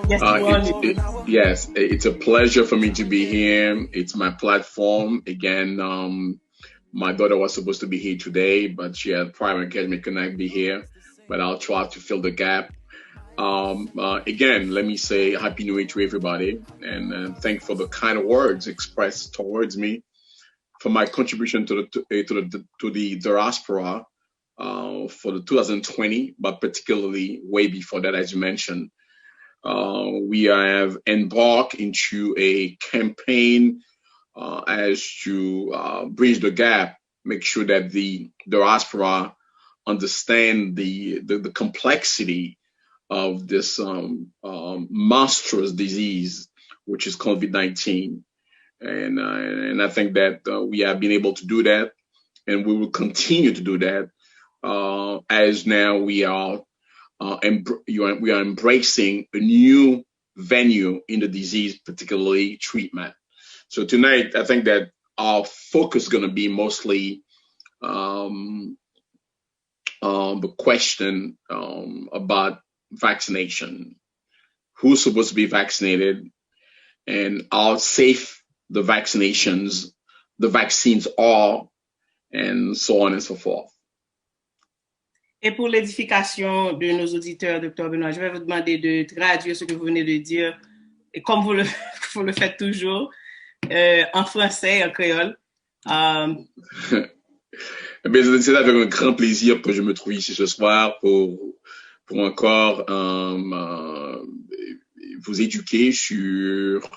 Yes, you are. Yes, it's a pleasure for me to be here. It's my platform. Again, my daughter was supposed to be here today, but she had prior engagement, could not be here. But I'll try to fill the gap. Again, let me say Happy New Year to everybody, and thank for the kind of words expressed towards me for my contribution to the diaspora for the 2020, but particularly way before that, as you mentioned. We have embarked into a campaign as to bridge the gap, make sure that the diaspora understand the complexity of this monstrous disease, which is COVID-19. And I think that we have been able to do that, and we will continue to do that as now we are embracing a new venue in the disease, particularly treatment. So tonight, I think that our focus is going to be mostly the question about vaccination. Who's supposed to be vaccinated, and how safe the vaccines are, and so on and so forth. Et pour l'édification de nos auditeurs, Dr. Benoît, je vais vous demander de traduire ce que vous venez de dire, et comme vous le faites toujours, en français et en créole. C'est avec un grand plaisir que je me trouve ici ce soir pour encore vous éduquer sur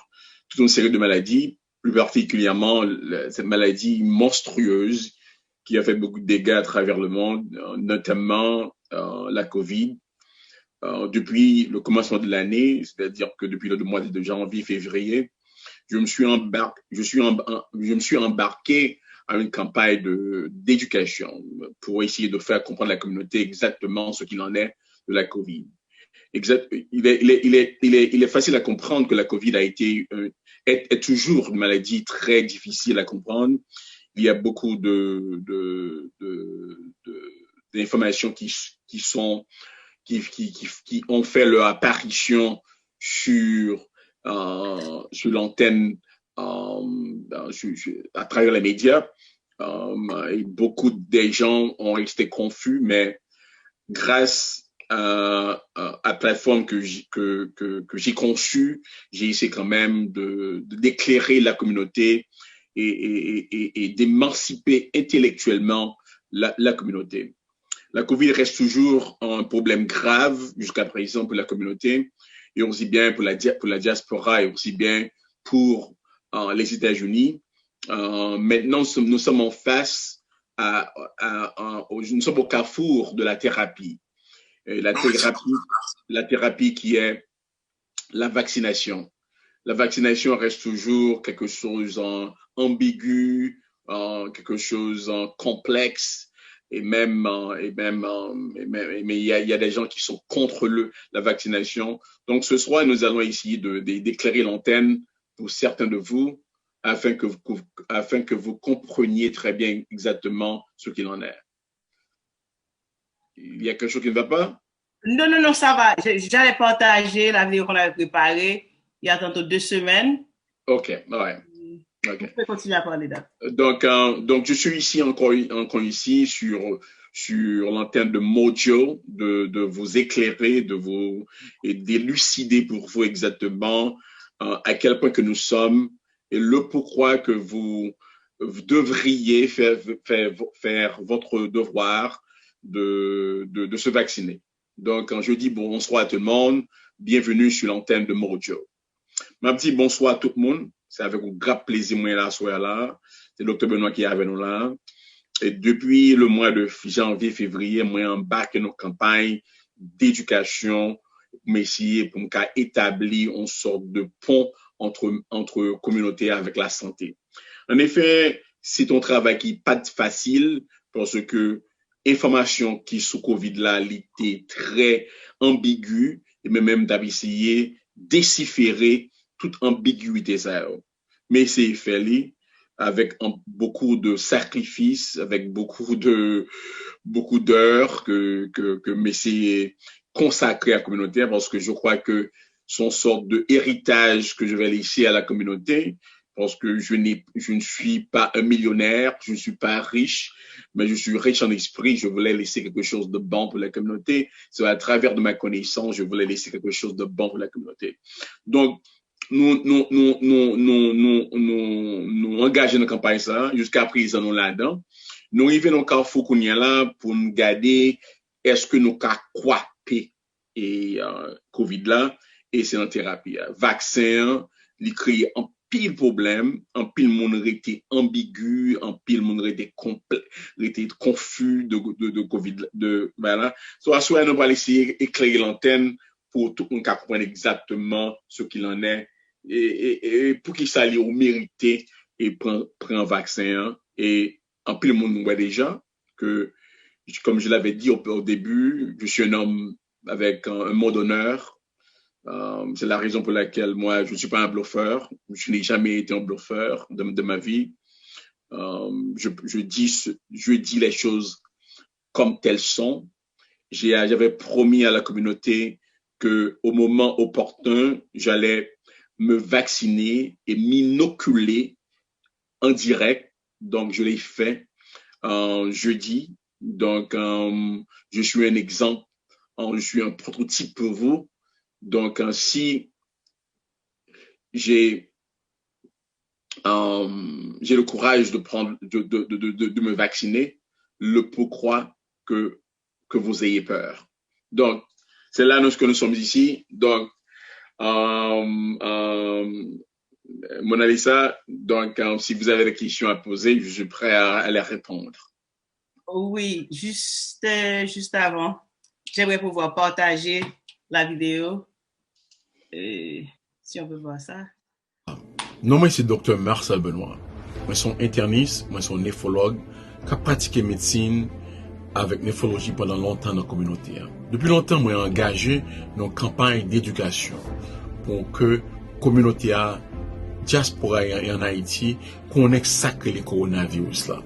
toute une série de maladies, plus particulièrement cette maladie monstrueuse qui a fait beaucoup de dégâts à travers le monde, notamment la COVID. Depuis le commencement de l'année, c'est-à-dire que depuis le mois de janvier, février, je me suis embarqué à une campagne d'éducation pour essayer de faire comprendre à la communauté exactement ce qu'il en est de la COVID. Il est facile à comprendre que la COVID est toujours une maladie très difficile à comprendre. Il y a beaucoup d'informations qui ont fait leur apparition sur l'antenne à travers les médias. Et beaucoup de gens ont resté confus, mais grâce à la plateforme que j'ai conçue, j'ai essayé quand même d'éclairer la communauté et d'émanciper intellectuellement la communauté. La COVID reste toujours un problème grave jusqu'à présent pour la communauté, et aussi bien pour la diaspora, et aussi bien pour les États-Unis. Maintenant, nous sommes en face nous sommes au carrefour de la thérapie. La thérapie qui est la vaccination. La vaccination reste toujours quelque chose ambigu, quelque chose complexe, mais il y a des gens qui sont contre la vaccination. Donc ce soir, nous allons essayer d'éclairer l'antenne pour certains de vous, afin que vous compreniez très bien exactement ce qu'il en est. Il y a quelque chose qui ne va pas? Non, ça va. J'allais partager la vidéo qu'on avait préparée il y a tantôt 2 semaines. OK, ouais. Okay. On peut continuer à parler là. Donc, je suis ici encore ici sur l'antenne de Mojo, de vous éclairer, et d'élucider pour vous exactement à quel point que nous sommes et le pourquoi que vous devriez faire votre devoir de se vacciner. Donc, quand je dis bonsoir à tout le monde, bienvenue sur l'antenne de Mojo. Ma petite bonsoir à tout le monde. C'est avec un grand plaisir, moi, là, soir là. C'est Dr. Benoît qui est avec nous là. Et depuis le mois de janvier, février, moi, embarque dans une campagne d'éducation, pour essayer, pour établir une sorte de pont entre communauté avec la santé. En effet, c'est un travail qui n'est pas facile parce que information qui sous Covid là, était très ambiguë et même d'essayer déchiffrer toute ambiguïté ça. Mais c'est fait avec beaucoup de sacrifices, avec beaucoup d'heures que Messie consacré à la communauté, parce que je crois que sont sorte de héritage que je vais laisser à la communauté, parce que je ne suis pas un millionnaire, je ne suis pas riche, mais je suis riche en esprit. Je voulais laisser quelque chose de bon pour la communauté. C'est à travers de ma connaissance, je voulais laisser quelque chose de bon pour la communauté. Donc, nous engageons dans la campagne ça, jusqu'à présent, nous là-dedans. Nous arrivons dans le carrefour qu'on y a là pour nous garder, est-ce que nous avons quoi et COVID là, et c'est en thérapie. Vaccin, il crée un pile problème, un pile monde était ambigu, un pile monde était complet, était confus de COVID, voilà. Soit nous allons essayer d'éclairer l'antenne pour tout le monde comprendre exactement ce qu'il en est et pour qu'il s'allie au mérité et prend un vaccin. Et un pile monde nous voit déjà que, comme je l'avais dit au début, je suis un homme avec un mot d'honneur. C'est la raison pour laquelle moi, je ne suis pas un bluffeur. Je n'ai jamais été un bluffeur de ma vie. Je dis les choses comme telles sont. J'avais promis à la communauté que au moment opportun, j'allais me vacciner et m'inoculer en direct. Donc, je l'ai fait jeudi. Donc, je suis un exemple. Je suis un prototype pour vous. Donc, si j'ai le courage de me vacciner, le pourquoi que vous ayez peur. Donc, c'est là que nous sommes ici. Donc, Mona Lisa, donc, si vous avez des questions à poser, je suis prêt à les répondre. Oui, juste avant, j'aimerais pouvoir partager la vidéo. Si on peut voir ça. Non, moi, c'est Dr. Marcel Benoît. Moi, je suis interniste, moi, je suis néphrologue qui a pratiqué médecine avec néphrologie pendant longtemps dans la communauté. Depuis longtemps, moi, j'ai engagé dans une campagne d'éducation pour que la communauté diaspora en Haïti connaisse ça que le coronavirus là.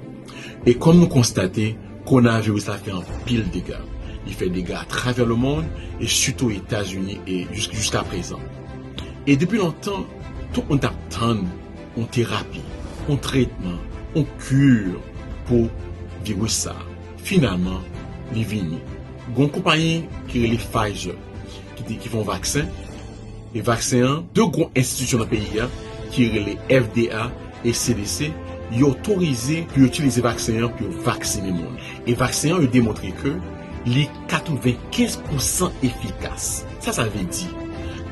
Et comme nous constatons, le coronavirus a fait un pile de dégâts. Il fait des dégâts à travers le monde et surtout aux États-Unis et jusqu'à présent. Et depuis longtemps, tout le monde attend une thérapie, un traitement, une cure pour le virus ça. Finalement, il est venu. Il y a une compagnie qui est les Pfizer, qui font vaccin. Et vaccin, deux grandes institutions dans le pays, qui sont les FDA et CDC, ils ont autorisé pour utiliser le vaccin pour vacciner le monde. Et le vaccin a démontré que il est 95% efficace. Ça veut dire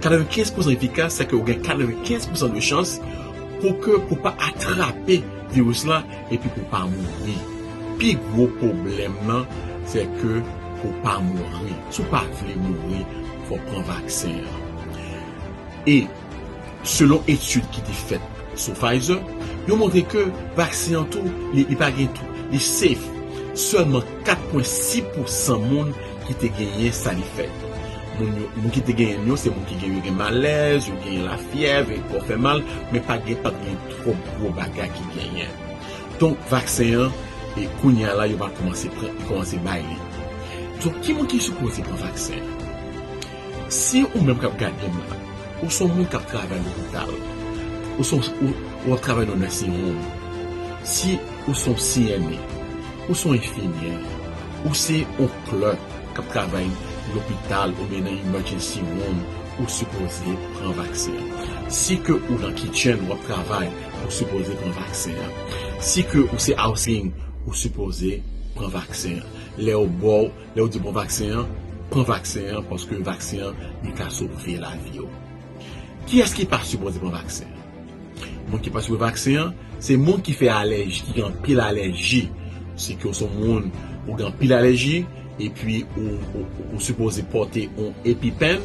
95% efficace, c'est que vous avez 95% de chance pour pas attraper le virus là et puis pour pas mourir. Puis gros problème là, c'est que pour pas mourir, si vous pas voulez mourir, il faut prendre vaccin. Et selon études qui étaient faites sur Pfizer, ils ont montré que le vaccin tout, il n'est pas tout, il est safe. Seulement 4,6% de monde qui te gagné ça les fait. Moun qui te gagné c'est moun qui gagne malaise, ou gagne la fièvre, et pour faire mal, mais pas trop gros bagages qui gagnent. Donc vaccin et kounya là il va commencer bailler. Donc qui moun qui supposé prendre vaccin? Si ou même cap garder là, ou son moun cap travaille à l'hôpital, ou travaille dans un nursing home. Si ou son CNA, ou sont infirmières, ou c'est un clerc qui travaille à l'hôpital ou bien dans l'emergency room, ou supposé prendre vaccin. Si que ou dans le kitchen ou travail, ou supposé prendre vaccin. Si que ou c'est housing, ou supposé prendre vaccin. Les au bord, les au du bon vaccin, prend vaccin parce que le vaccin il peut sauver la vie. Qui est-ce qui pas supposé prendre vaccin? Monde qui pas supposé vaccin, c'est monde qui fait allergie, qui a un pile allergie. C'est que son monde ou dans pile allergie et puis ou supposé porter un EpiPen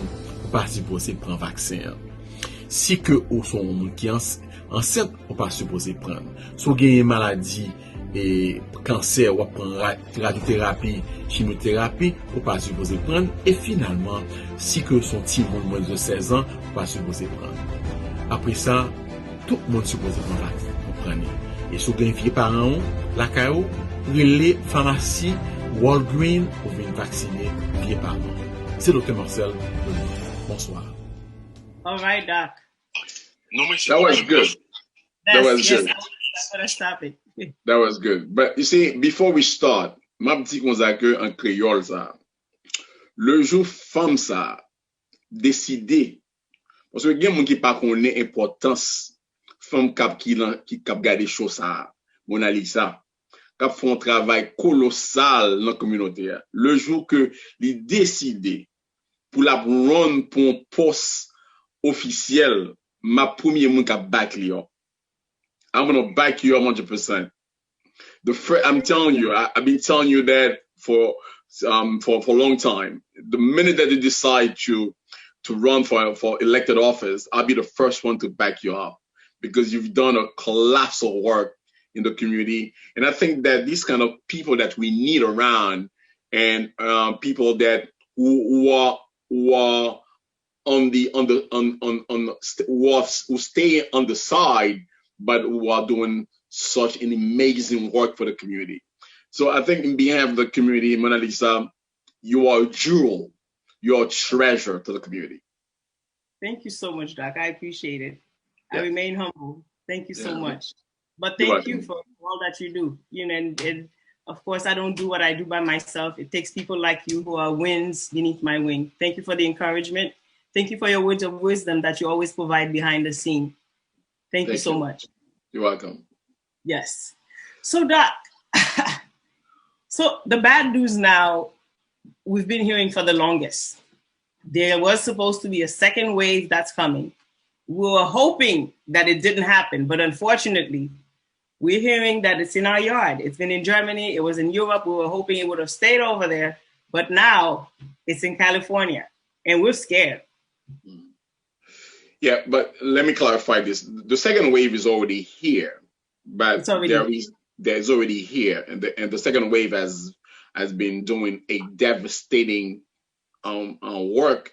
ou pas supposé prendre vaccin. Si que ou son monde qui enceinte ou pas supposé prendre. Si vous avez une maladie et cancer ou prendre radiothérapie, chimiothérapie ou pas supposé prendre et finalement si que son petit monde moins de 16 ans ou pas supposé prendre. Après ça, tout le monde supposé prendre vaccin pour prendre. Et si vous avez vieux parents, la CAO, relais, pharmacie, Walgreens, pour venir vacciner vieux parents. C'est Dr. Marcel. Bonsoir. All right, Doc. That was good. That was good. I'm gonna stop it. That was good. But you see, before we start, ma petit kon sa ke en créole ça. Le jour femme ça décider parce que gen moun ki pa connaît importance femme kap ki kap gade chose ça, Mona Lisa, kap font un travail colossal dans la communauté. Le jour que li décider pour la run pour un poste officiel, ma premier moun kap back li yo. I'm gonna back you up 100%. I'm telling you, I've been telling you that for a long time. The minute that you decide to run for elected office, I'll be the first one to back you up because you've done a colossal work in the community. And I think that these kind of people that we need around and people that who stay on the side, but who are doing such an amazing work for the community. So I think in behalf of the community, Mona Lisa, you are a jewel, you're a treasure to the community. Thank you so much, Doc. I appreciate it. Yeah. I remain humble. Thank you so much. But You're thank you for all that you do. You know, and of course, I don't do what I do by myself. It takes people like you who are winds beneath my wing. Thank you for the encouragement. Thank you for your words of wisdom that you always provide behind the scene. Thank you so much. You're welcome. Yes. So, Doc, so the bad news now, we've been hearing for the longest. There was supposed to be a second wave that's coming. We were hoping that it didn't happen, but unfortunately, we're hearing that it's in our yard. It's been in Germany. It was in Europe. We were hoping it would have stayed over there, but now it's in California, and we're scared. Yeah, but let me clarify this. The second wave is already here, but there's already here, and the second wave has been doing a devastating work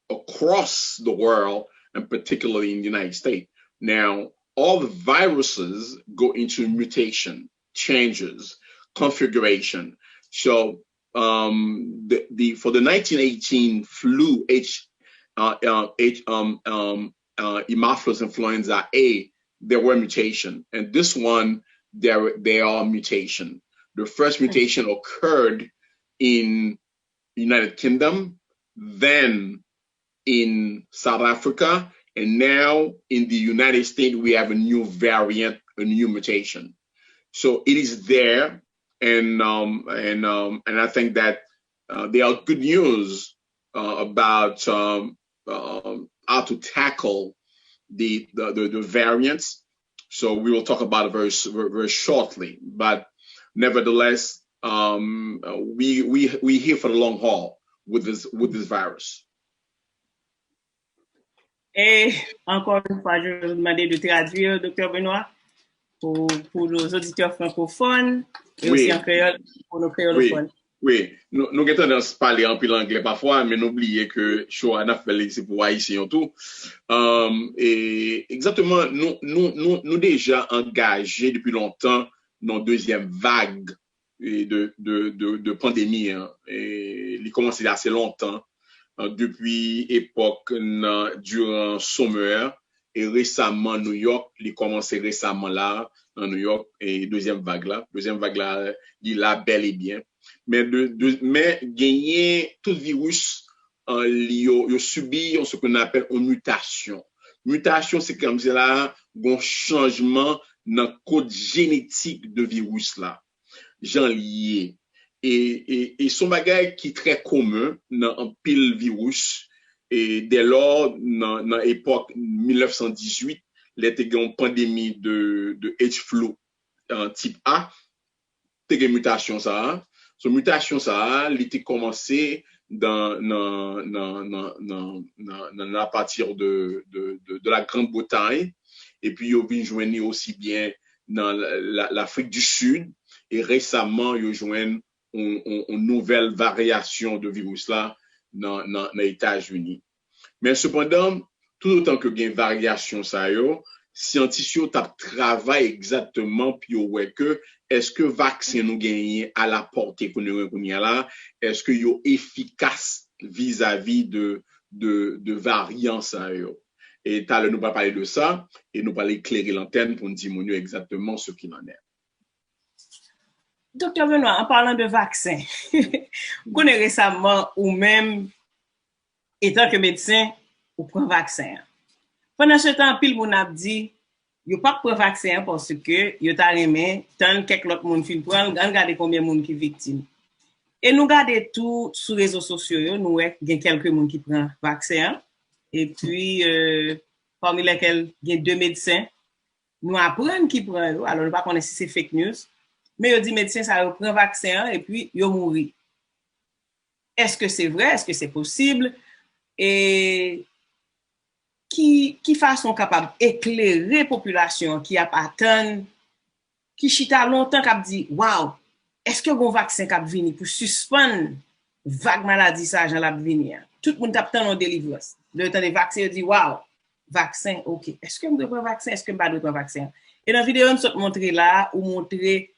across the world, and particularly in the United States. Now, all the viruses go into mutation, changes, configuration. So for the 1918 flu Haemophilus influenza A, there were mutation, and this one there are mutation. The first mutation occurred in United Kingdom, then in South Africa, and now in the United States we have a new variant, a new mutation. So it is there, and I think that there are good news about how to tackle the variants. So we will talk about it very shortly. But nevertheless, we here for the long haul with this virus. Et encore une fois, je vais vous demander de traduire, Dr. Benoît, pour nos auditeurs francophones et aussi en créole pour nos créolophones. Oui, nous avons tendance à parler un peu l'anglais parfois, mais n'oubliez que Shoah fait c'est pour haïtien tout. Et exactement, nous déjà engagés depuis longtemps dans deuxième vague de pandémie. Et il commence assez longtemps, depuis époque durant Sommer, et récemment New York, il commencé récemment là, en New York, et deuxième vague là, il a bel et bien. Mais gagner tout virus, il subit ce qu'on appelle une mutation. Mutation, c'est comme ça, un changement dans le code génétique de virus là. J'en lié. Et son bagage qui est très commun dans un pile virus. Et dès lors, dans l'époque 1918, il y a une pandémie de H-flu type A. Il y a une mutation ça. Cette mutation ça, il était commencé à partir de la Grande-Bretagne. Et puis, il a joint aussi bien dans l'Afrique du Sud. Et récemment, il a joint une nouvelle variation de virus là dans les États-Unis. Mais cependant, tout autant que il y a une variation ça, scientifiques travaillent exactement puis ouais que est-ce que vaccin nous gagne à la portée qu'on a là, est-ce que yo efficace vis-à-vis de variants ça. Et tout à l'heure, nous allons parler de ça et nous allons éclairer l'antenne pour nous dire exactement ce qu'il en est. Docteur Benoît, en parlant de vaccins, vous connaissez récemment ou même, étant que médecin, vous prenez vaccin. Pendant ce temps, pile moun a dit, yo pas prendre vaccin parce que yo t'a aimé, tant quelques autres moun fin prendre, regarder combien moun qui victime. Et nous regardons tout sur les réseaux sociaux, nous voyons qu'il y a quelques moun qui prennent vaccin. Et puis, parmi lesquels il y a 2 médecins, nous apprenons qui prennent, alors nous ne connaissons pas si c'est fake news. Mais ils dit médecin ça prend vaccin et puis ils mourent. Est-ce que c'est vrai? Est-ce que c'est possible? Et qui façon capable d'éclairer la population qui a attendu, qui chita longtemps qui a dit waouh, est-ce que bon vaccin qui a venu pour suspendre vague maladie ça j'en l'a venir. Tout le monde a attendu en délivrance. Le temps des vaccins il dit waouh, vaccin OK. Est-ce que je dois prendre vaccin? Est-ce que je ne dois prendre vaccin? Et dans la vidéo on se montrer là ou montrer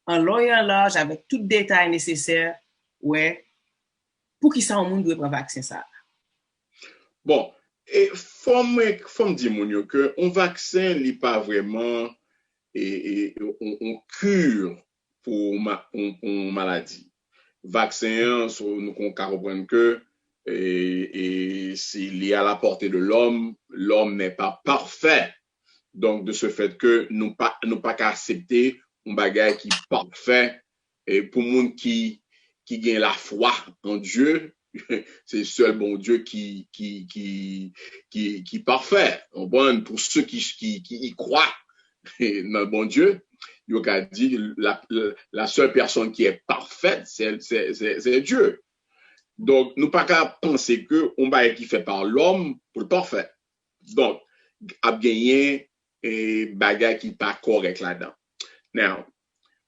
en long et en large, avec tout détail nécessaire, ouais, pour qu'il s'en monde doit prendre vaccin ça. Bon, et faut me dire que un vaccin n'est pas vraiment on cure pour une maladie. Vaccin, nous comprenons que c'est lié à la portée de l'homme. L'homme n'est pas parfait. Donc, de ce fait que nous pas qu'à accepter un bagage qui est parfait et pour monde qui gagne la foi en Dieu, c'est seul bon Dieu qui parfait. Bon, pour ceux qui y croient dans le bon Dieu, il a dit la seule personne qui est parfaite, c'est Dieu. Donc, nous pas qu'à penser que un bagage qui fait par l'homme pour le parfait. Donc, a gagné et bagage qui pas correct là-dedans. Now,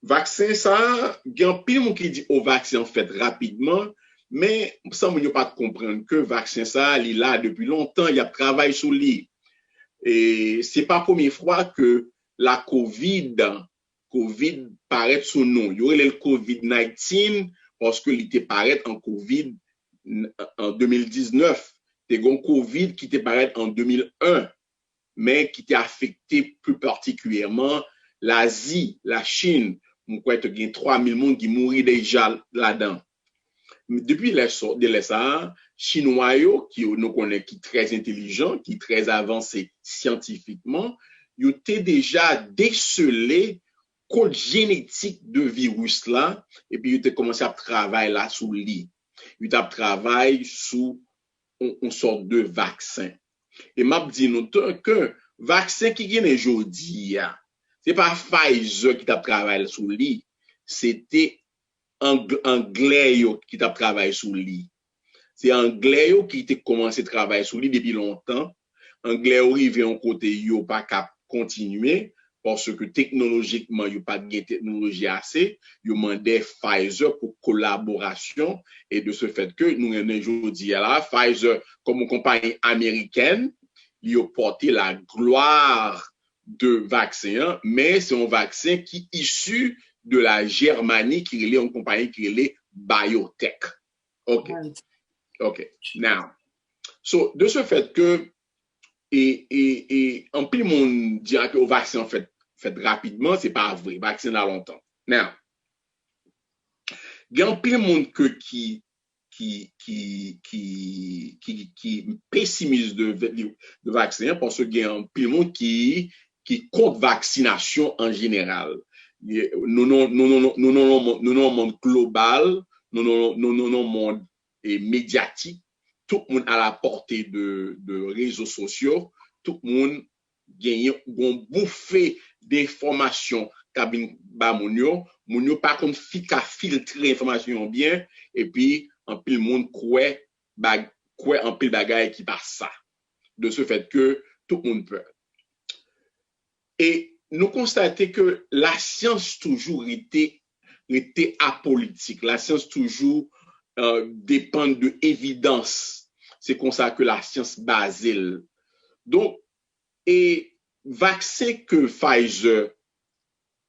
vaccin ça, il y a un pile qui dit au vaccin en fait rapidement, mais ça ne pas comprendre que vaccin ça, il est là depuis longtemps, il y a travail sur lui. Et c'est pas la première fois que la COVID paraît sous nom. Il y aurait le COVID-19 parce que il était paraît en COVID en 2019. C'est un COVID qui était paraît en 2001, mais qui était affecté plus particulièrement l'Asie, la Chine. On croit qu'il y a 3000 personnes qui mourent déjà là-dedans. Depuis les ça, Chinois, qui nous connaissent, qui très intelligents, qui très avancés scientifiquement, ils ont déjà décelé le code génétique de virus là, et puis ils ont commencé à travailler là sous lui. Ils ont travaillé sous une sorte de vaccin. Et m'a dit nous que vaccin qui vient aujourd'hui, c'est pas Pfizer qui t'a travaillé sur lui, c'était Anglais qui t'a travaillé sur lui. C'est Anglais qui t'a commencé à travailler sur lui depuis longtemps. Anglais arrivé en côté yo pas cap continuer parce que technologiquement yo pas de technologie assez, yo mandé Pfizer pour collaboration et de ce fait que nous aujourd'hui là Pfizer comme une compagnie américaine, il a porté la gloire de vaccin, mais c'est un vaccin qui est issu de la Germanie, qui est une compagnie qui est Biotech. OK. Now, so, de ce fait que, et en plus, mon dit que le vaccin fait rapidement, c'est pas vrai. Le vaccin a longtemps. Now, il y a un peu de monde qui pessimiste de vaccin parce qu'il y a un peu de monde qui contre vaccination en général. Nous non monde global, nous non monde médiatique, tout le monde à la portée de réseaux sociaux, tout le monde gagne une bouffée d'informations cabine ba mounio pas comme filtrer information bien et puis en pile monde croit en pile bagaille qui passe ça. De ce fait que tout le monde peut. Et nous constatons que la science toujours était apolitique. La science toujours dépend de évidence. C'est comme ça que la science basée. Donc, et vaccin que Pfizer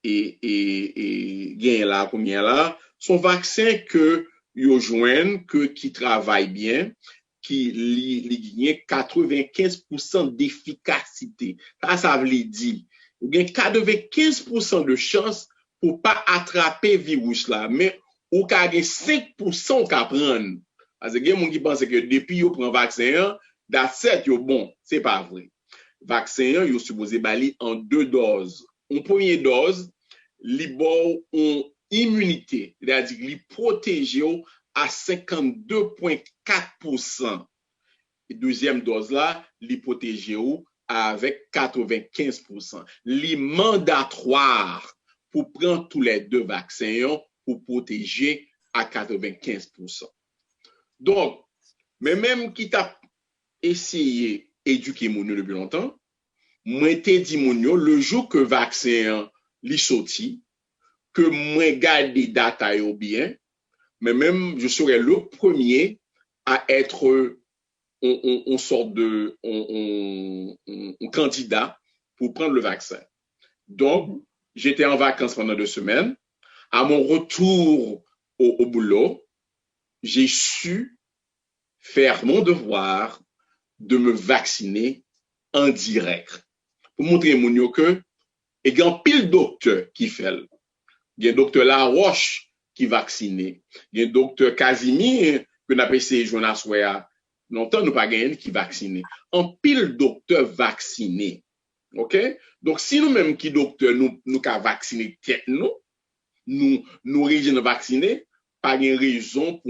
et gagne là, combien là, sont vaccins que yo joignent, qui travaillent bien, qui gagne 95% d'efficacité. Ça veut dire, il y a 95% de chance pour pas attraper virus là, mais ou ka gen 5% ka prendre. Parce que il y a des gens qui pensent que depuis yo prend vaccin, that's it, yo bon, c'est pas vrai. Vaccin yo supposé bali en 2 doses. En première dose, li bon en immunité, c'est-à-dire li protège à 52,4%. Et deuxième dose là, li protège avec 95%. Li mandatoire pour prendre tous les 2 vaccins pour protéger à 95%. Donc, mais même qui t'a essayé d'éduquer mon depuis longtemps, moi t'ai dit mon le jour que vaccin li sorti, que moi garde des data bien, mais même je serai le premier à être on sort de un candidat pour prendre le vaccin. Donc, j'étais en vacances pendant 2 semaines. À mon retour au boulot, j'ai su faire mon devoir de me vacciner en direct. Pour montrer mon que il y a un pile docteur qui fait. Il y a un docteur Laroche qui vaccine. Il y a un docteur Casimir que nous appelons Jonas Wea. Longtemps nous pas gagné qui vaccine. Un pile docteur vacciné. OK? Donc si nous même qui docteur nous ka vacciner tête nous régions vaccinés, pas de raison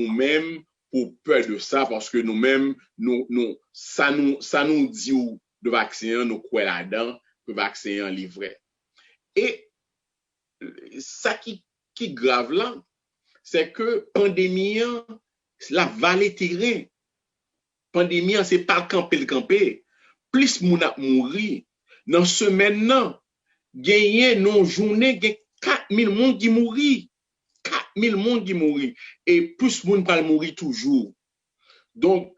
pour peur de ça parce que nous-mêmes ça nous dit de vaccin nous croit là-dedans que vaccin livré. Et ça qui grave là, c'est que pandémie la valet terrain. Pandémie c'est pas le camper. Plus moun a mouri dans semaine nan, gagné non journée 4000 monde qui mouri. 4000 monde qui mouri et plus monde pas mourir toujours. Donc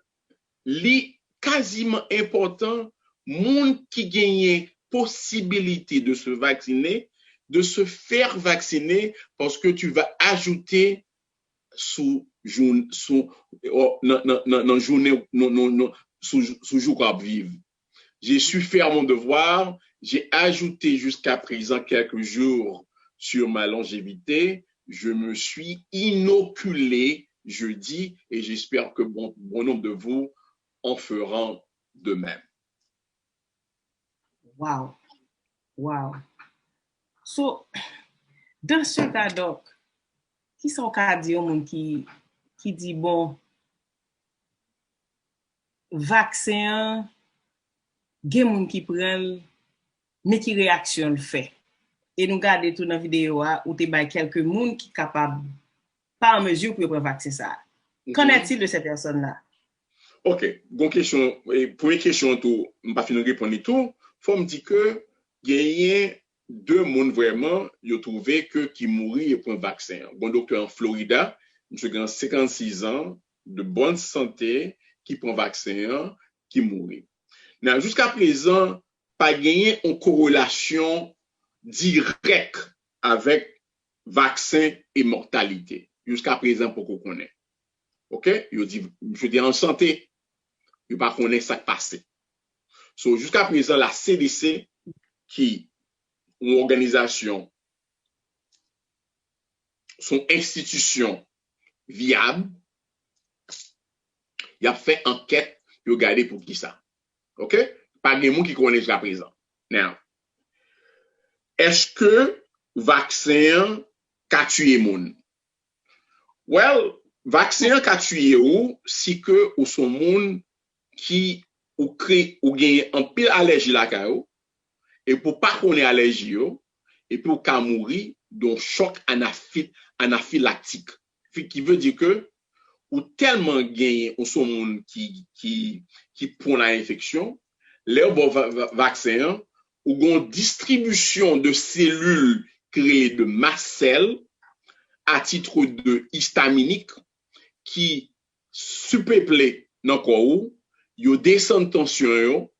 li quasiment important monde qui gagne possibilité de se vacciner, de se faire vacciner parce que tu vas ajouter sous journée sous jour qu'on vivre. J'ai su faire mon devoir, j'ai ajouté jusqu'à présent quelques jours sur ma longévité, je me suis inoculé jeudi et j'espère que bon nombre de vous en feront de même. Wow. Wow. So, dans ce cas, donc, qui sont cas dit au monde qui dit bon, vaccin, gen moun qui prend, mais qui réaction le fait. Et nous regardons tout dans la vidéo où tu as quelques moun qui capable pas en mesure pour prendre vaccin ça. Qu'en est-il de ces personnes-là? OK, bonne question. Première question tout, on pas finir répondre tout. Faut me dire que il y a 2 moun vraiment, yo trouvé que qui mourir et prend vaccin. Bon docteur en Florida, monsieur grand 56 ans de bonne santé qui prend vaccin qui mourit. Mais jusqu'à présent, pas gagné une corrélation directe avec vaccin et mortalité. Jusqu'à présent, pour qu'on connaisse. OK? Je dis en santé, je ne connais pas ça qui passe. So, jusqu'à présent, la CDC, qui est une organisation, son institution viable, il a fait enquête pour regarder pour qui ça. OK? Pas de gens qui connaissent jusqu'à présent. Now, est-ce que vaccin a tué moun? Well, vaccin a tué ou si que ou son moun qui ou crée ou gagne un pile allergie la kayo et pour pas qu'on ait allergie yo et pour qu'à mourir d'un choc anaphylactique. Qui veut dire que ou tellement gagné ou son moun qui prend l'infection, les bon vaccin ou gon distribution de cellules créées de mast cells à titre de histaminique qui suppeplé dans corps yo descend tension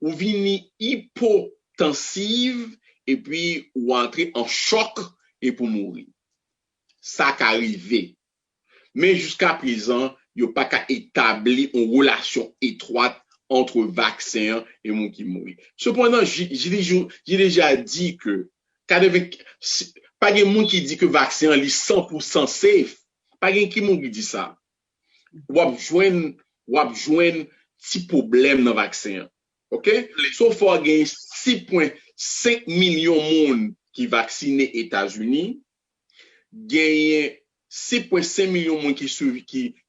ou vini hypotensive et puis ou entrer en choc et pour mourir. Ça qu'arrivé. Mais jusqu'à présent, yo pas qu'à établir une relation étroite entre vaccin et moun qui mourit. Cependant, j'ai déjà dit que 80, pas de monde qui dit que vaccin est 100% safe. Pas de qui moun qui dit ça. Wap jwen petit problème dans vaccin. OK? Sauf faut gagner 6,5 millions monde qui vacciné États-Unis, gagner 6,5 millions monde qui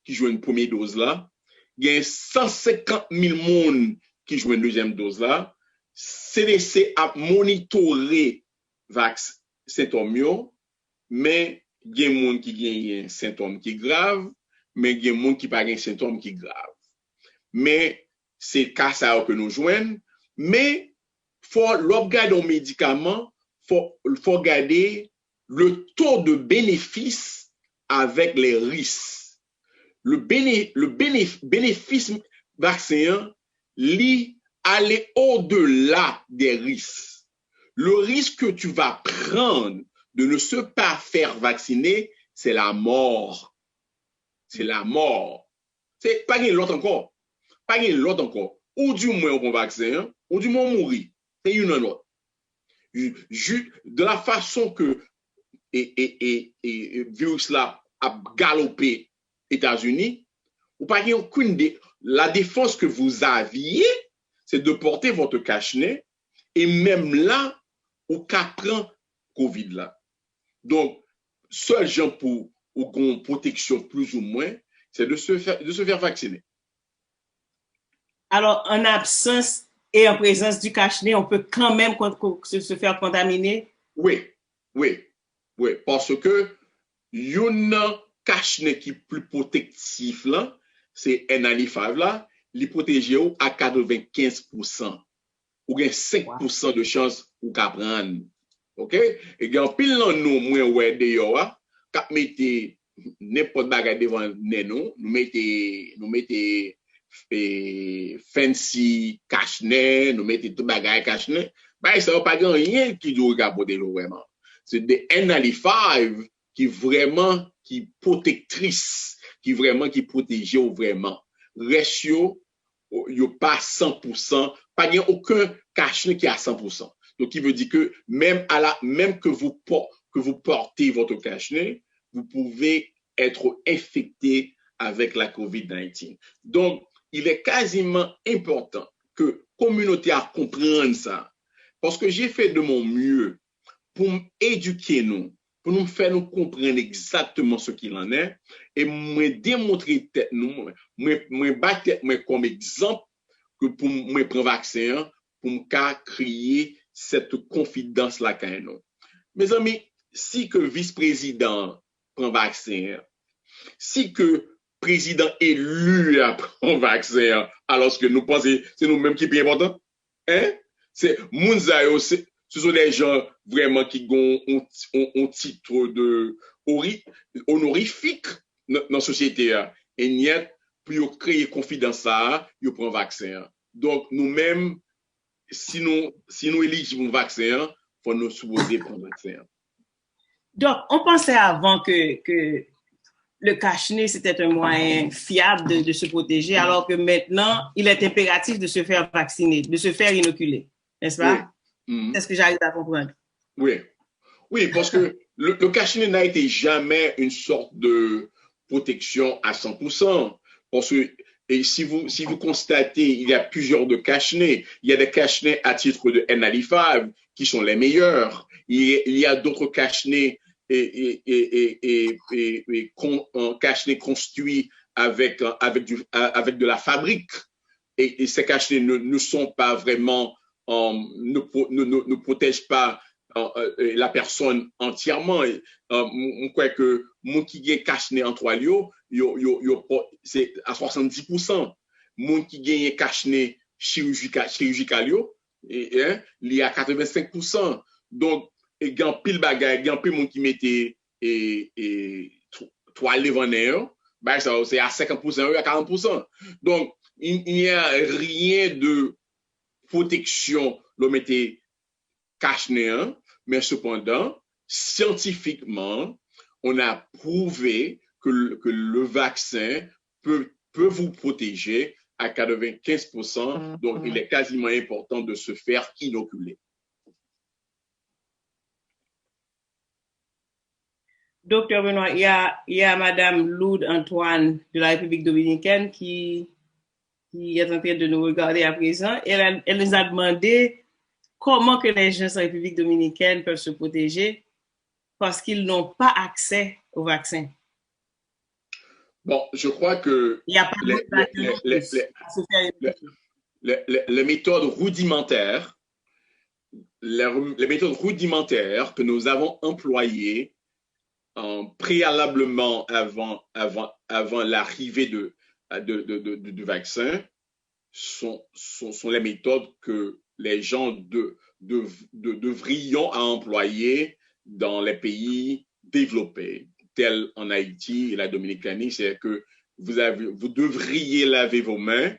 jouent une première dose là, gagner 150 000 monde qui jouent une deuxième dose là. CDC a monitorer symptômes, mais il y a des gens qui gagnent symptômes qui graves, mais il y a des gens qui pas gagnent symptômes qui graves. Mais c'est le cas ça que nous jouons. Mais faut regarder un médicament, faut regarder le taux de bénéfice avec les risques. Le bénéfice vaccin lit aller au-delà des risques. Le risque que tu vas prendre de ne se pas faire vacciner, c'est la mort. C'est la mort. C'est pas une l'autre encore. Pas une l'autre encore. Ou du moins on prend vaccin, ou du moins mourir. C'est une autre. De la façon que virus là a galopé États-Unis, ou pas aucune la défense que vous aviez, c'est de porter votre cache-nez et même là, ou qu'à prendre COVID là. Donc, seul gens pour une protection plus ou moins, c'est de se faire vacciner. Alors, en absence et en présence du cache-nez, on peut quand même se faire contaminer? Oui, parce que un cache-nez qui est plus protectif là, c'est N95 là, il protège à 95%. Ou bien 5% de chance ou qu'à prendre. OK? Et il y a pile dans nous, moins ouais d'ailleurs, quand mettez n'importe bagage devant nous, nous mettez fancy cache-nez, nous mettez tout bagage cache-nez, bah ça va pas rien qui doit regarder vraiment. C'est des N95 qui protectrice, qui protège vraiment. Ratio yo pas 100%, pas aucun cache-nez qui est à 100%. Donc, il veut dire que même que vous portez votre cache-nez, vous pouvez être infecté avec la COVID-19. Donc, il est quasiment important que la communauté comprenne ça. Parce que j'ai fait de mon mieux pour éduquer nous, pour nous faire nous comprendre exactement ce qu'il en est, et me démontrer nous, me battre comme exemple que pour me prendre vaccin, pour me créer cette confidence-là quand nous. Mes amis, si que vice-président prend vaccin, si que président élu prend vaccin, alors que nous pensons c'est nous-mêmes qui sommes importants, hein? C'est Mounzayo, ce sont des gens vraiment qui ont un titre de honorifique dans la société. Et niet, pour créer confiance ça, ils prennent vaccin. Donc, nous-mêmes, si nous éligibles au vaccin, il faut nous supposer prendre vaccin. Donc, on pensait avant que le cache-nez, c'était un moyen fiable de se protéger, alors que maintenant, il est impératif de se faire vacciner, de se faire inoculer. N'est-ce pas? Oui. Est-ce que j'arrive à comprendre? Oui, parce que le cache-nez n'a été jamais une sorte de protection à 100%. Parce que et si vous constatez, il y a plusieurs de cache-nez. Il y a des cache-nez à titre de N95 qui sont les meilleurs. Il y a d'autres cache-nez cache-nez construits avec de la fabrique. Et ces cache-nez ne sont pas vraiment, ne protègent pas la personne entièrement. On croit que mon qui est cache-nez en trois lieux, c'est à 70%. Mon qui gagne cache-nez chirurgical, il y a 85%. Donc, il y a pile bagaille, il y a pile monde qui mettait trois lèvres en air, ben ça c'est à 50% ou à 40%. Donc, il n'y a rien de protection le mettait cache-nez, mais cependant, scientifiquement, on a prouvé que le vaccin peut vous protéger à 95%. Donc, il est quasiment important de se faire inoculer. Docteur Benoît, il y a Madame Lourdes Antoine de la République dominicaine qui est en train de nous regarder à présent. Elle nous a demandé comment que les gens de la République dominicaine peuvent se protéger parce qu'ils n'ont pas accès au vaccin. Bon, je crois que il y a pas les méthodes rudimentaires, les méthodes rudimentaires que nous avons employées préalablement avant l'arrivée du vaccin sont les méthodes que les gens devrions employer dans les pays développés, tels en Haïti et la Dominicanie. C'est que vous devriez laver vos mains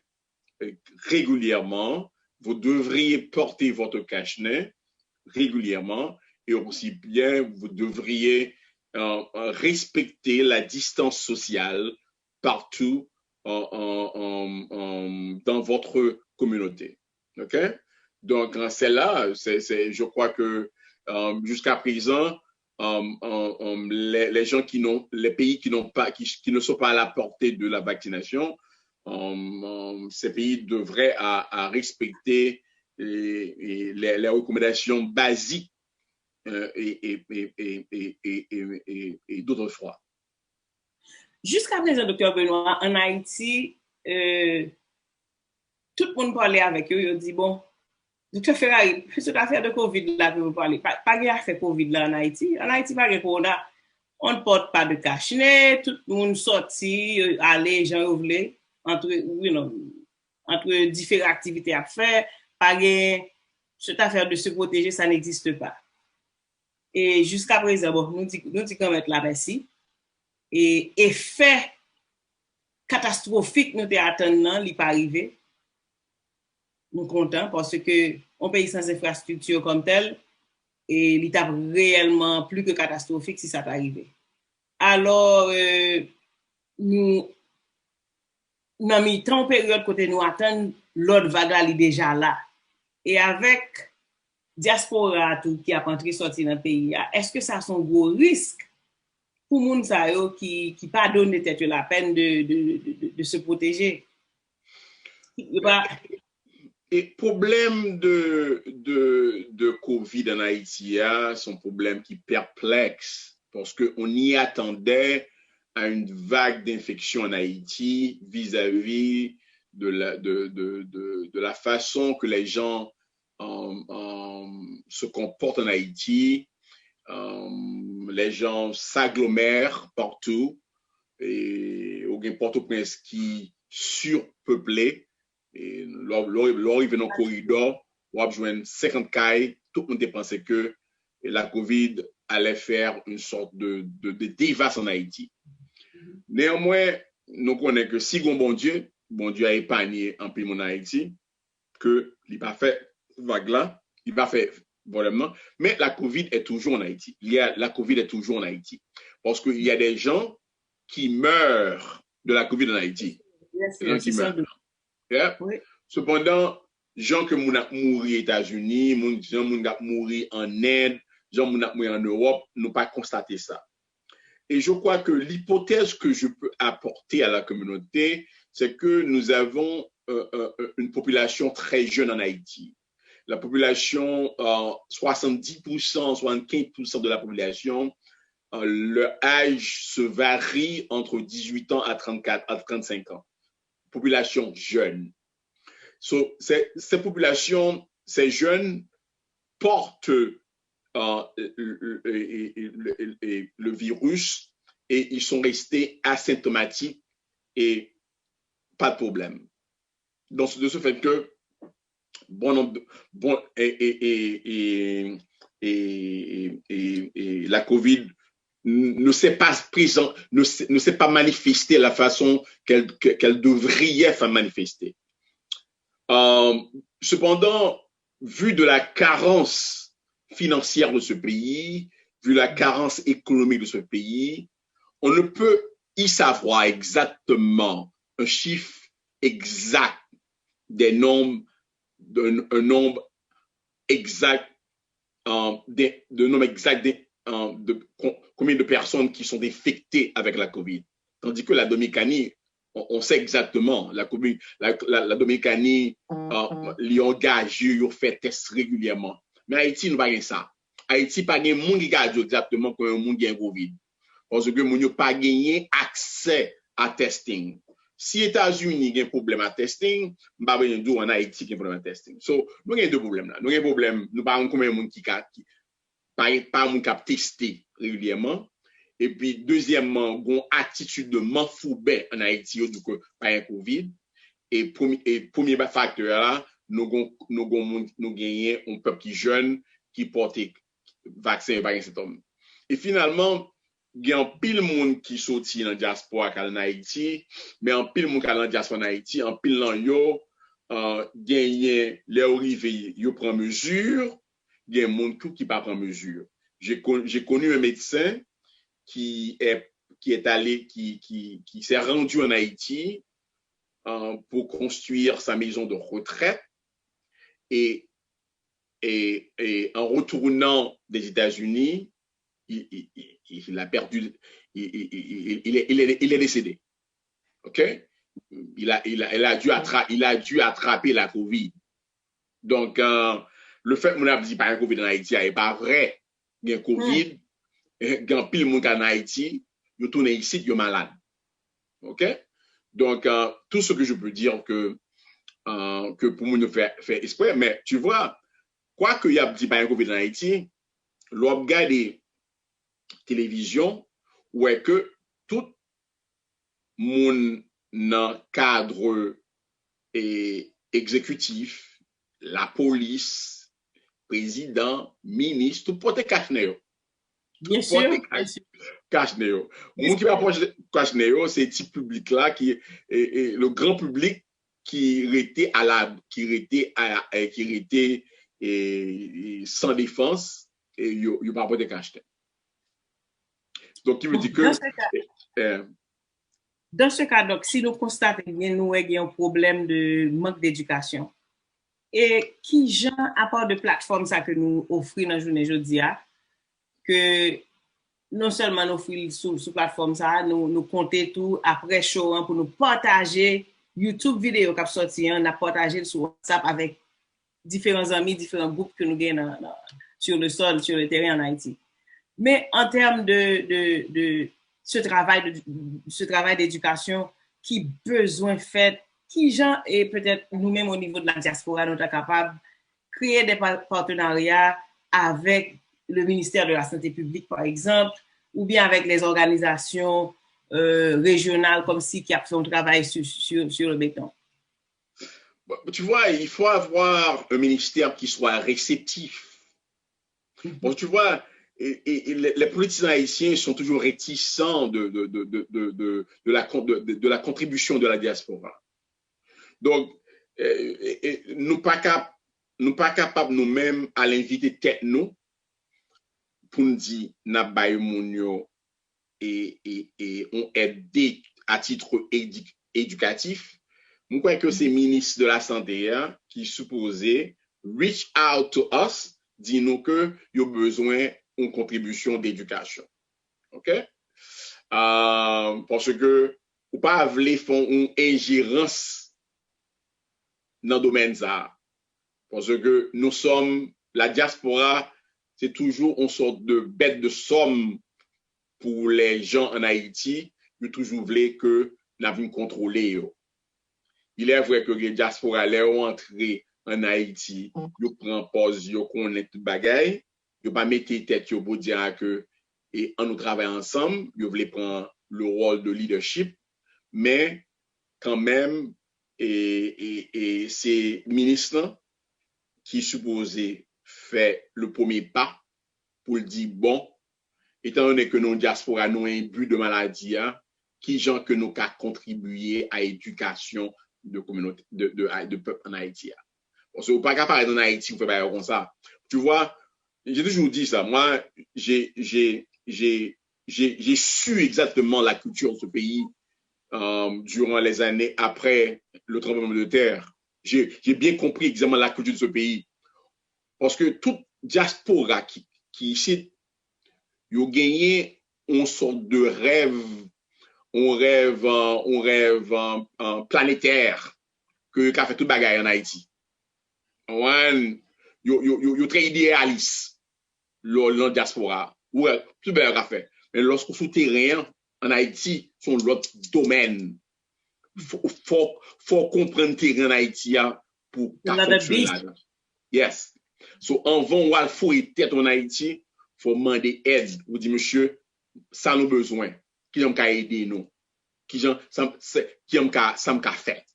régulièrement, vous devriez porter votre cache-nez régulièrement et aussi bien vous devriez respecter la distance sociale partout dans votre communauté. OK? Donc, c'est là, je crois que jusqu'à présent, les gens les pays qui ne sont pas à la portée de la vaccination, ces pays devraient à respecter les recommandations basiques et d'autrefois. Jusqu'à présent, docteur Benoît, en Haïti, tout le monde parlait avec eux, ils ont dit, bon, docteur Ferrari, cette affaire de COVID là que vous parlez, pas d'affaire COVID là en Haïti. En Haïti, pas de corona, on ne porte pas de cache-nez, tout le monde sorti, aller, gens voulaient, entre différentes activités à faire, pas de cette affaire de se protéger, ça n'existe pas. Et jusqu'à présent, bon, nous disons qu'on va être là ici. Et effet catastrophique nous attendons, il n'est pas arrivé. Nous sommes contents parce que on pays sans infrastructure comme tel et il est réellement plus que catastrophique si ça t'arrive. Alors, nous avons mis 30 périodes côté nous attendons, l'autre vague est déjà là. Et avec diaspora tout qui a entré sorti dans le pays, est-ce que ça a son gros risque pour les gens qui pas donné peut-être la peine de se protéger? Et problème de COVID en Haïti, c'est un problème qui perplexe parce qu'on y attendait à une vague d'infection en Haïti vis-à-vis de la façon que les gens se comportent en Haïti. Les gens s'agglomèrent partout et au Port-au-Prince qui surpeuplé. Et l'arrivée dans le corridor, on a besoin de 50 cailles. Tout le monde pensait que la COVID allait faire une sorte de dévasse en Haïti. Néanmoins, nous connaissons que si bon Dieu a épargné un pays en Haïti, que il n'a pas fait vague là, il n'a pas fait vraiment, mais la COVID est toujours en Haïti. La COVID est toujours en Haïti. Parce qu'il y a des gens qui meurent de la COVID en Haïti. Yes, des gens qui meurent. Yeah. Oui. Cependant, gens que moun a mouri aux États-Unis, gens moun a mouri en Inde, gens moun a mouri en Europe, n'ont pas constaté ça. Et je crois que l'hypothèse que je peux apporter à la communauté, c'est que nous avons une population très jeune en Haïti. La population, 70%, 75% de la population, leur âge se varie entre 18 ans à 35 ans. Population jeune. Ces populations, ces jeunes portent le virus et ils sont restés asymptomatiques et pas de problème. Donc, de ce fait que la COVID ne s'est pas présente, ne s'est pas manifestée de la façon qu'elle devrait faire manifester. Cependant, vu de la carence financière de ce pays, vu la carence économique de ce pays, on ne peut y savoir exactement un chiffre exact des nombres, un nombre exact, de nombre exact de combien de personnes qui sont infectées avec la COVID. Tandis que la Dominicanie, on sait exactement, la Dominicanie, les engagés, ils font test régulièrement. Mais Haïti, nous n'avons pas ça. Haïti, pas de monde qui a exactement comme un monde qui a COVID. Parce que nous n'avons pas gagné accès à testing. Si les États-Unis ont un problème à testing, nous n'avons pas en Haïti qui a un problème à testing. So, nous avons deux problèmes là. Nous avons un problème, nous n'avons pas combien de monde qui a testé régulièrement. Et puis, deuxièmement, une attitude de manfoubet en Haïti, du coup, pas un COVID. Et premier facteur là, nous gagnons un peuple qui jeune, qui porte vaccin par cet homme. Et finalement, il y a un pile monde qui sorti dans la diaspora en Haïti, mais un pile monde qui est dans la diaspora en Haïti, un pile dans yo, gagné les arrivés, yo prend mesure, il y a un monde qui pas prend mesure. J'ai connu un médecin qui s'est rendu en Haïti pour construire sa maison de retraite et en retournant des États-Unis, il a perdu, il est décédé. OK? Il a dû attraper la COVID. Donc, le fait qu'on a dit pas un COVID en Haïti, n'est pas vrai. Il y a un COVID, il y a pile de monde en Haïti, il tourne ici, il est malade. OK? Donc, tout ce que je peux dire que pour nous faire esprit, mais tu vois, quoi qu'il y a dit pas un COVID en Haïti, l'on regarde télévision, où est que tout mon cadre exécutif, la police, président, ministre, tout porte cache-nez. Bien sûr. Cache-nez. Mon qui va approcher cache-nez, c'est le type public là qui est le grand public qui était sans défense et il pas porter cache-nez. Donc, il me dit que dans ce cas, donc, si nous constatons bien nous avons un problème de manque d'éducation, et qui genre, à part de plateforme ça que nous offrons dans la journée aujourd'hui, que non seulement nous offrons sur plateforme ça, nous comptons tout après show pour nous partager YouTube vidéo qui a sorti, on a partagé sur WhatsApp avec différents amis, différents groupes que nous gagnons sur le sol, sur le terrain en Haïti. Mais en termes de ce travail d'éducation qui besoin fait, qui gens et peut-être nous-mêmes au niveau de la diaspora, nous sommes capables de créer des partenariats avec le ministère de la Santé publique, par exemple, ou bien avec les organisations régionales comme si qui a fait un travail sur le béton. Tu vois, il faut avoir un ministère qui soit réceptif. Bon, tu vois, et les politiciens haïtiens sont toujours réticents de la contribution de la diaspora. Donc, nous pas capables nous-mêmes à l'inviter tête nous pour nous dire n'a ba moun yo et on aide à titre éducatif. Je crois que c'est le ministre de la Santé qui supposé reach out to us, dit nous que y a besoin d'une contribution d'éducation. OK? Parce que ou pas vle font une ingérence dans le domaine ça. Parce que nous sommes, la diaspora, c'est toujours une sorte de bête de somme pour les gens en Haïti. Ils toujours voulu que nous avons contrôlé. Il est vrai que les diaspora les ont entré en Haïti, ils prennent pause, ils connaissent tout bagaille, ils pas mettre tête pour dire que et en nous travaillons ensemble, ils veulent prendre le rôle de leadership, mais quand même et c'est le ministre qui supposé faire le premier pas pour dire bon, étant donné que nos diaspora nous un but de maladie, qui gens que nous avons contribué à l'éducation de communauté de peuple en Haïti. Parce que vous pas capable en Haïti, vous faites pas comme ça. Tu vois, j'ai toujours dit ça. Moi, j'ai su exactement la culture de ce pays durant les années après le tremblement de terre. J'ai bien compris exactement la culture de ce pays. Parce que toute diaspora qui ici, ils ont gagné une sorte de rêve, on rêve planétaire que qu'a fait tout bagaille en Haïti. Yo très idéaliste, le diaspora. Ouais, tout bien qu'a fait. Mais lorsqu'on souterrain en Haïti, sont l'autre domaine. Faut comprendre terrain en Haïti pour fonctionner là. Yes. So, avant ou al fouiller tête en Haïti, faut demander aide. Vous dites, monsieur, ça nous besoin. Qui j'aime qu'à aider nous? Qui j'aime qu'à fait?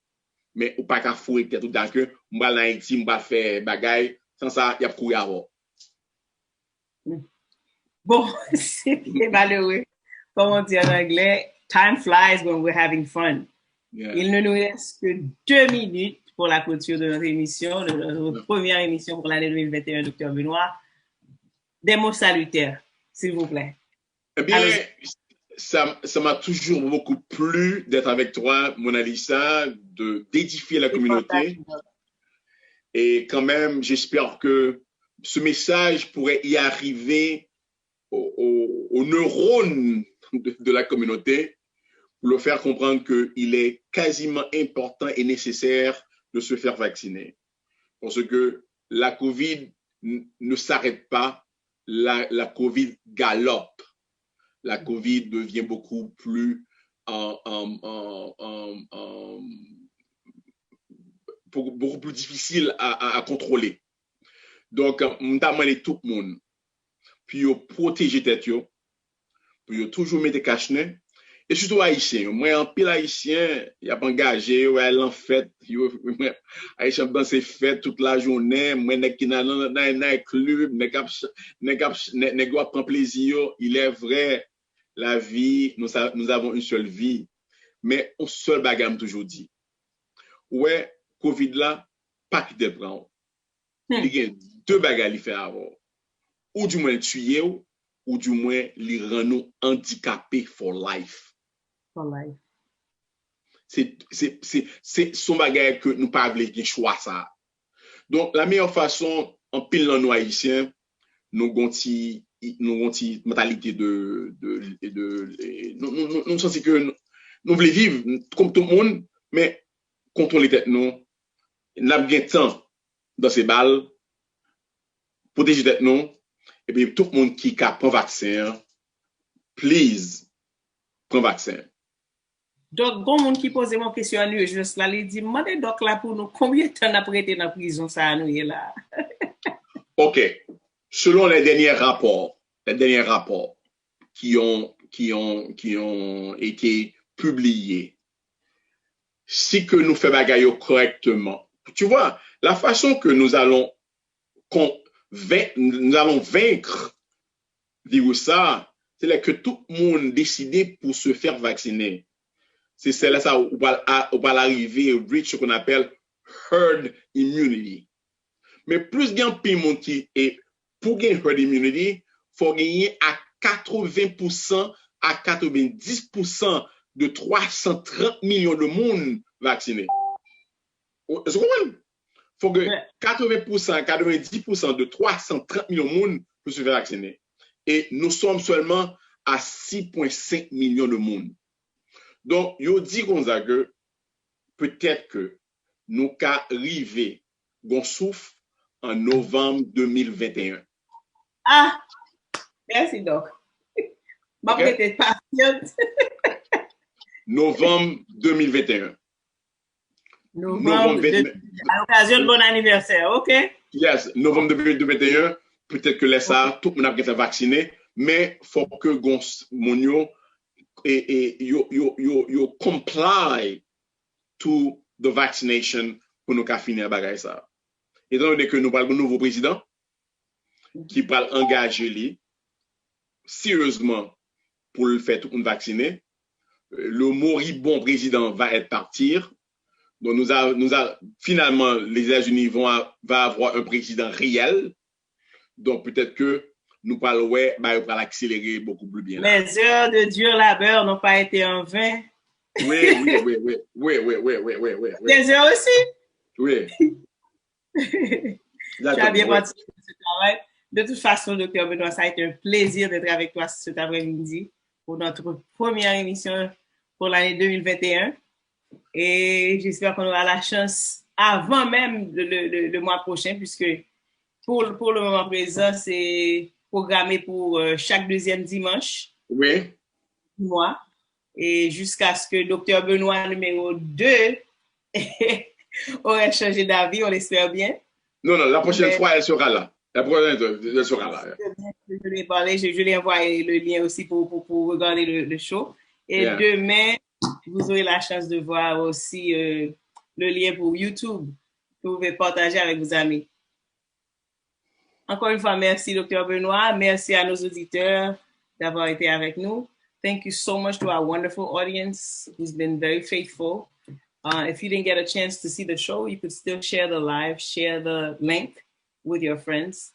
Mais ou pas qu'à fouiller tête ou d'accord, m'ba en Haïti, m'ba faire bagaille, sans ça, y a courir avant. Bon, c'est malheureux. Comme on dit en anglais, time flies when we're having fun. Yeah. Il ne nous reste que 2 minutes pour la clôture de notre émission, de notre première émission pour l'année 2021, Dr. Benoît. Des mots salutaires, s'il vous plaît. Eh bien, ça m'a toujours beaucoup plu d'être avec toi, Mona Lisa, d'édifier la communauté. Et quand même, j'espère que ce message pourrait y arriver aux neurones de la communauté pour le faire comprendre qu'il est quasiment important et nécessaire de se faire vacciner. Parce que la COVID ne s'arrête pas, la COVID galope. La COVID devient beaucoup plus beaucoup plus difficile à contrôler. Donc, on t'a demandé tout le monde, puis protéger tête, puis toujours mettre cache-nez. Et surtout haïtien. Moi, en pile haïtien, il y a pas engagé, ouais, en fête, haïtien dans ses fêtes toute la journée, moi, n'est qui dans club, n'est prendre plaisir. Il est vrai, la vie, nous avons une seule vie, mais on seul bagage toujours dit. Ouais, Covid là, pas qui te prend. Il y a 2 bagages à faire avant. Ou du moins tuer, ou du moins les rend nous handicapés for life. C'est son bagage que nous pas voulu bien choix ça. Donc la meilleure façon en pile dans nous haïtiens nous gonti mentalité nous sens que nous voulons vivre comme tout le monde mais contrôler tête nous n'a bien temps dans ces balles protéger tête nous et puis tout le monde qui prend vaccin please prend vaccin. Donc, bon monde qui pose mon question à lui, juste là, il dit, demandez donc là pour nous, combien de temps on a prêté dans la prison, ça à nous là? OK. Selon les derniers rapports qui ont été publiés, si que nous faisons bagaille correctement, tu vois, la façon que nous allons vaincre virus ça, c'est que tout le monde décide pour se faire vacciner. C'est celle-là ça où va arriver reach ce qu'on appelle herd immunity. Mais plus il y a un monde qui est pour gagner herd immunity, faut gagner à 80% à 90% de 330 millions de monde vaccinés. Est-ce que vous comprenez? Faut que 80% 90% de 330 millions de monde puissent se faire vacciner. Et nous sommes seulement à 6,5 millions de monde. Donc, yo dit comme ça que peut-être que nous arriver gon souffle en novembre 2021. Ah, merci Doc. Ma peut-être patiente. Novembre 2021. Novembre 2021. À l'occasion de bon anniversaire, OK? Yes, novembre 2021, peut-être que ça, tout le monde a été vacciné, mais il faut que mon you comply to the vaccination pour nous finir bagay ça. Étant donné que nous parlons de nouveau président qui va engager lui sérieusement pour le faire tout le monde vacciner, le moribond président va être partir. Donc finalement les États-Unis va avoir un président réel. Donc peut-être que nous parlons, va l'accélérer beaucoup plus bien. Les heures de dur labeur n'ont pas été en vain. Oui. 15h aussi? Oui. Tu as bien participé à ce travail. De toute façon, Dr. Benoît, ça a été un plaisir d'être avec toi cet après-midi pour notre première émission pour l'année 2021. Et j'espère qu'on aura la chance avant même le mois prochain, puisque pour le moment présent, c'est programmé pour chaque deuxième dimanche du mois. Et jusqu'à ce que Dr. Benoît numéro 2 aurait changé d'avis, on l'espère bien. Non, la prochaine fois, elle sera là. La prochaine, elle sera là. Je lui ai parlé, je lui ai envoyé le lien aussi pour regarder le show. Et demain, vous aurez la chance de voir aussi le lien pour YouTube que vous pouvez partager avec vos amis. Encore une fois, merci Dr. Benoît. Merci à nos auditeurs d'avoir été avec nous. Thank you so much to our wonderful audience who's been very faithful. If you didn't get a chance to see the show, you could still share the live, share the link with your friends,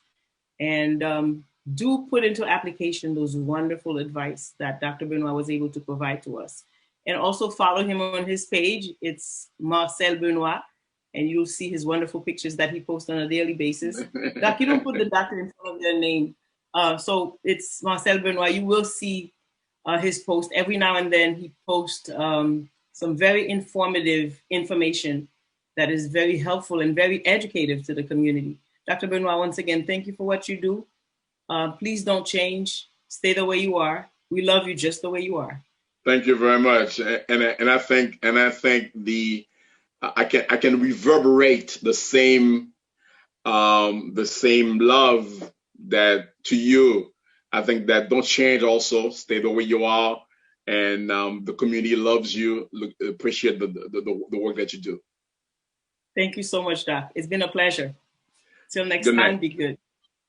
and do put into application those wonderful advice that Dr. Benoit was able to provide to us. And also follow him on his page. It's Marcel Benoit, and you'll see his wonderful pictures that he posts on a daily basis. Doc, you don't put the doctor in front of their name. So it's Marcel Benoit. You will see his post. Every now and then he posts some very informative information that is very helpful and very educative to the community. Dr. Benoit, once again, thank you for what you do. Please don't change. Stay the way you are. We love you just the way you are. Thank you very much. And I think I can reverberate the same love that to you. I think that don't change also. Stay the way you are. And the community loves you. Appreciate the work that you do. Thank you so much, Doc. It's been a pleasure. Till next time, be good.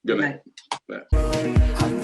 Good night.